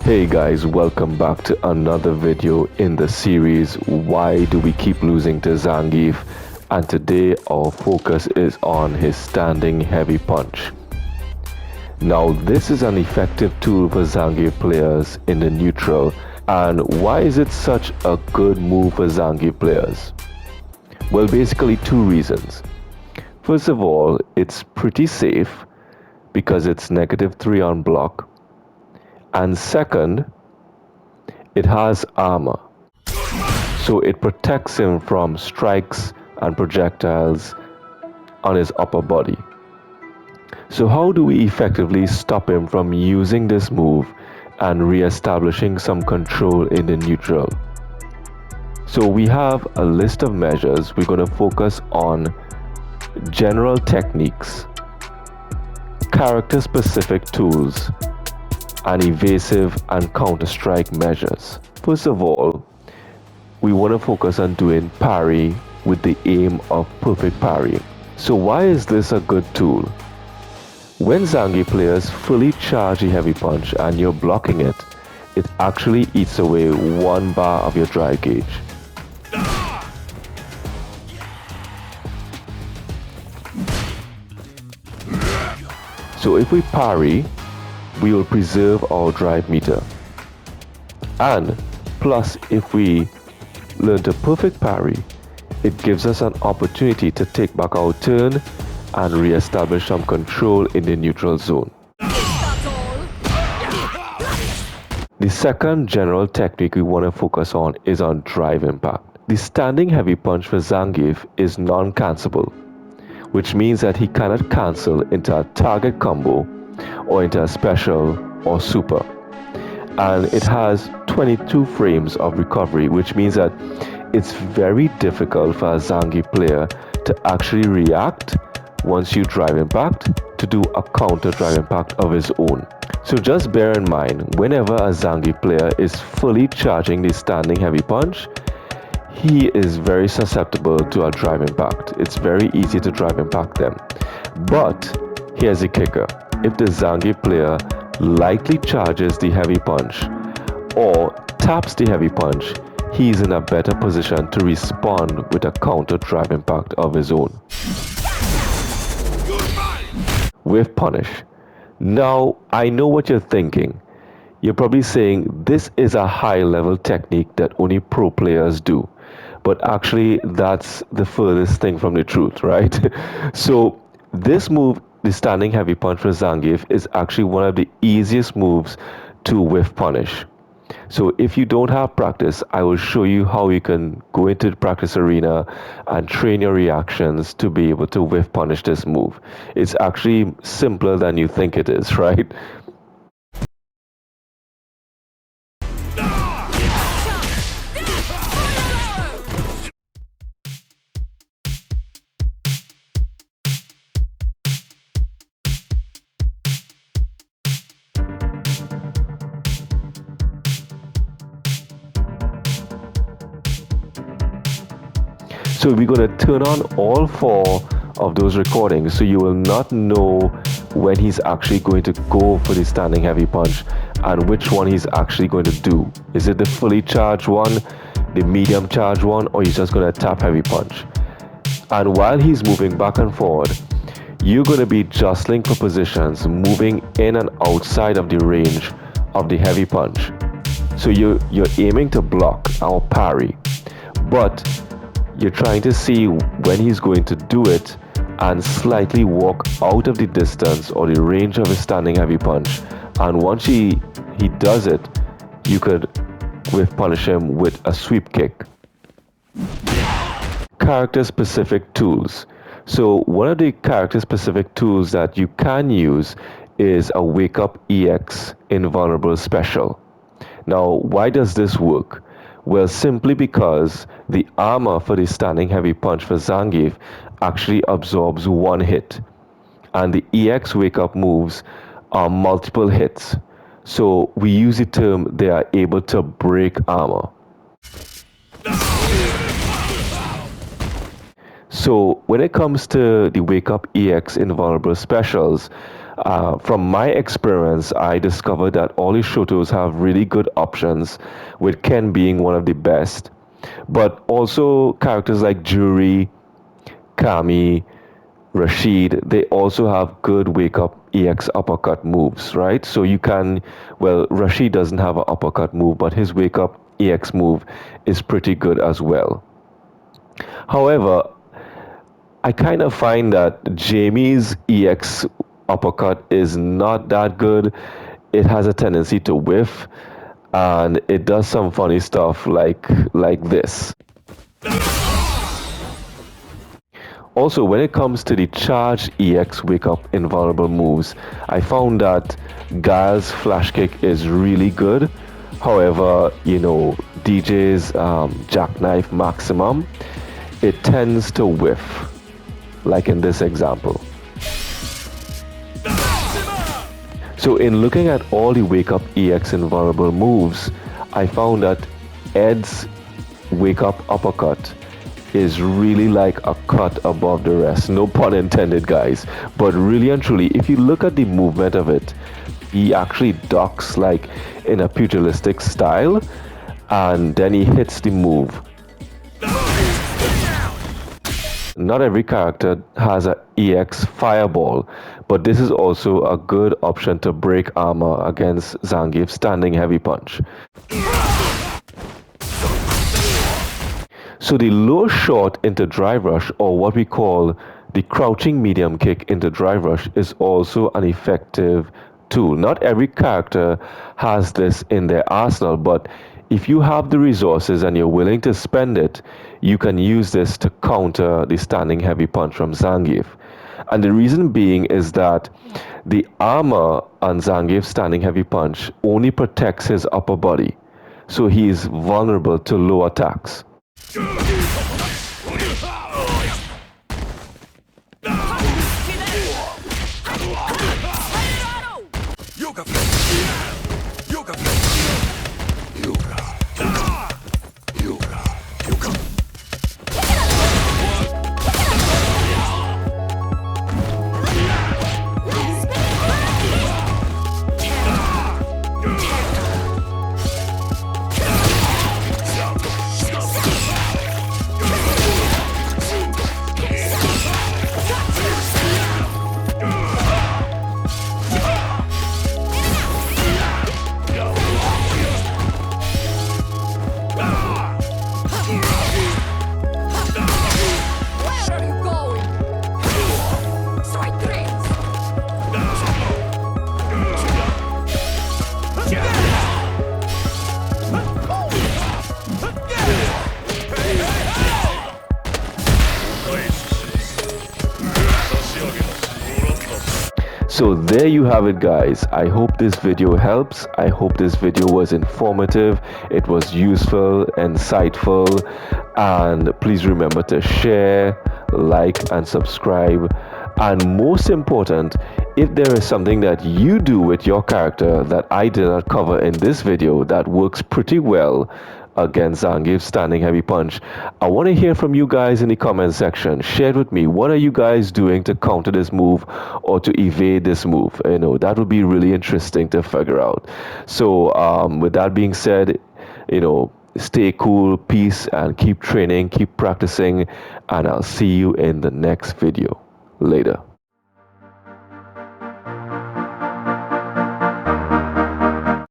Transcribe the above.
Hey guys, welcome back to another video in the series Why Do We Keep Losing to Zangief? And today our focus is on his standing heavy punch. Now this is an effective tool for Zangief players in the neutral, and why is it such a good move for Zangief players? Well, basically two reasons. First of all, it's pretty safe because it's -3 on block. And second, it has armor, so it protects him from strikes and projectiles on his upper body. So how do we effectively stop him from using this move and re-establishing some control in the neutral? So we have a list of measures. We're going to focus on general techniques, character-specific tools, and evasive and counter-strike measures. First of all, we want to focus on doing parry with the aim of perfect parry. So why is this a good tool? When Zangief players fully charge the heavy punch and you're blocking it, it actually eats away 1 bar of your drive gauge. So if we parry, we will preserve our drive meter. And plus, if we learn to perfect parry, it gives us an opportunity to take back our turn and re-establish some control in the neutral zone. The second general technique we want to focus on is on drive impact. The standing heavy punch for Zangief is non-cancelable, which means that he cannot cancel into a target combo or into a special or super. And it has 22 frames of recovery, which means that it's very difficult for a Zangief player to actually react once you drive impact to do a counter drive impact of his own. So just bear in mind, whenever a Zangief player is fully charging the standing heavy punch, he is very susceptible to a drive impact. It's very easy to drive impact them. But here's the kicker. If the Zangief player lightly charges the heavy punch or taps the heavy punch, he's in a better position to respond with a counter drive impact of his own. With punish. Now, I know what you're thinking. You're probably saying this is a high level technique that only pro players do. But actually, that's the furthest thing from the truth, right? So this move, the standing heavy punch for Zangief, is actually one of the easiest moves to whiff punish. So if you don't have practice, I will show you how you can go into the practice arena and train your reactions to be able to whiff punish this move. It's actually simpler than you think it is, right? So we're going to turn on all 4 of those recordings, so you will not know when he's actually going to go for the standing heavy punch and which one he's actually going to do. Is it the fully charged one, the medium charged one, or he's just going to tap heavy punch? And while he's moving back and forward, you're going to be jostling for positions, moving in and outside of the range of the heavy punch. So you're aiming to block or parry, but you're trying to see when he's going to do it and slightly walk out of the distance or the range of his standing heavy punch. And once he does it, you could whiff punish him with a sweep kick. Character specific tools. So one of the character specific tools that you can use is a Wake Up EX invulnerable special. Now, why does this work? Well, simply because the armor for the standing heavy punch for Zangief actually absorbs 1 hit, and the EX wake up moves are multiple hits. So we use the term they are able to break armor. So when it comes to the Wake Up EX invulnerable specials, From my experience, I discovered that all these shotos have really good options, with Ken being one of the best. But also characters like Juri, Kami, Rashid, they also have good wake up EX uppercut moves, right? So you can, well, Rashid doesn't have an uppercut move, but his wake up EX move is pretty good as well. However, I kind of find that Jamie's EX uppercut is not that good. It has a tendency to whiff, and it does some funny stuff like this. Also, when it comes to the charged EX wake up invulnerable moves, I found that Guy's flash kick is really good. However, DJ's jackknife maximum, it tends to whiff, like in this example. So in looking at all the wake up EX invulnerable moves, I found that Ed's wake up uppercut is really like a cut above the rest. No pun intended, guys. But really and truly, if you look at the movement of it, he actually ducks like in a pugilistic style, and then he hits the move. Not every character has a EX fireball, but this is also a good option to break armor against Zangief's standing heavy punch. So the low shot into drive rush, or what we call the crouching medium kick into drive rush, is also an effective tool. Not every character has this in their arsenal, but if you have the resources and you're willing to spend it, you can use this to counter the standing heavy punch from Zangief. And the reason being is that the armor on Zangief's standing heavy punch only protects his upper body, so he is vulnerable to low attacks. So there you have it, guys. I hope this video helps. I hope this video was informative, it was useful, insightful, and please remember to share, like, and subscribe. And most important, if there is something that you do with your character that I did not cover in this video that works pretty well against Zangief's standing heavy punch, I want to hear from you guys in the comment section. Share it with me. What are you guys doing to counter this move or to evade this move? That would be really interesting to figure out. So with that being said, stay cool, peace, and keep training, keep practicing, and I'll see you in the next video. Later.